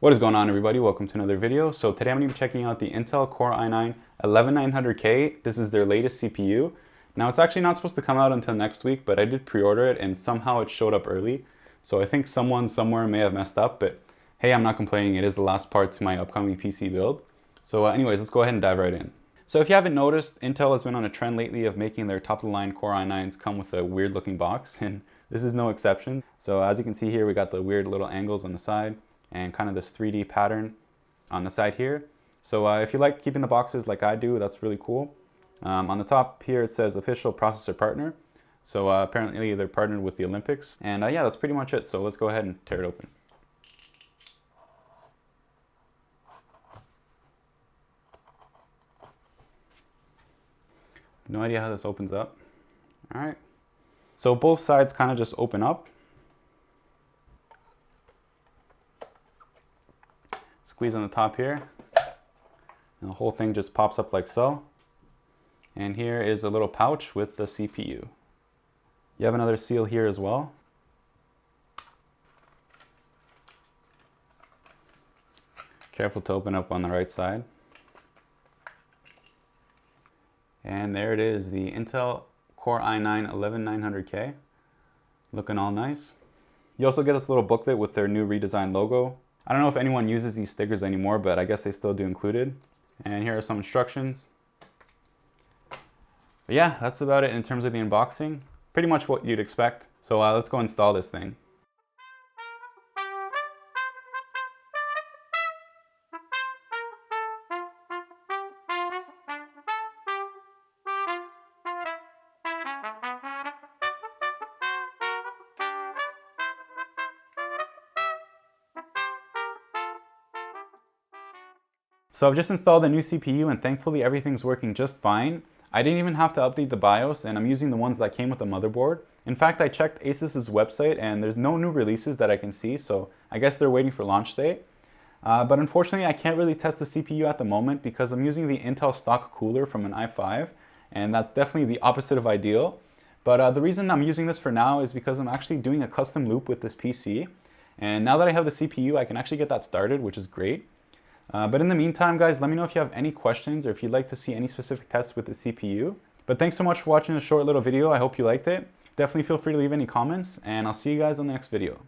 What is going on, everybody? Welcome to another video. So today I'm going to be checking out the Intel Core i9 11900K. This is their latest CPU. Now it's actually not supposed to come out until next week, but I did pre-order it and somehow it showed up early. So I think someone somewhere may have messed up, but hey, I'm not complaining. It is the last part to my upcoming PC build. So anyways, let's go ahead and dive right in. So if you haven't noticed, Intel has been on a trend lately of making their top-of-the-line Core i9s come with a weird-looking box, and this is no exception. So as you can see here, we got the weird little angles on the side and kind of this 3D pattern on the side here. So if you like keeping the boxes like I do, that's really cool. On the top here it says official processor partner. So apparently they're partnered with the Olympics. And yeah, that's pretty much it. So let's go ahead and tear it open. No idea how this opens up. All right. So both sides kind of just open up. Squeeze on the top here, and the whole thing just pops up like so. And here is a little pouch with the CPU. You have another seal here as well. Careful to open up on the right side. And there it is, the Intel Core i9 11900K. Looking all nice. You also get this little booklet with their new redesigned logo. I don't know if anyone uses these stickers anymore, but I guess they still do included. And here are some instructions. But yeah, that's about it in terms of the unboxing. Pretty much what you'd expect. So let's go install this thing. So I've just installed a new CPU and thankfully everything's working just fine. I didn't even have to update the BIOS and I'm using the ones that came with the motherboard. In fact, I checked Asus's website and there's no new releases that I can see, so I guess they're waiting for launch date. But unfortunately, I can't really test the CPU at the moment because I'm using the Intel stock cooler from an i5, and that's definitely the opposite of ideal. But the reason I'm using this for now is because I'm actually doing a custom loop with this PC. And now that I have the CPU, I can actually get that started, which is great. But in the meantime, guys, let me know if you have any questions or if you'd like to see any specific tests with the CPU. But thanks so much for watching this short little video. I hope you liked it. Definitely feel free to leave any comments, and I'll see you guys on the next video.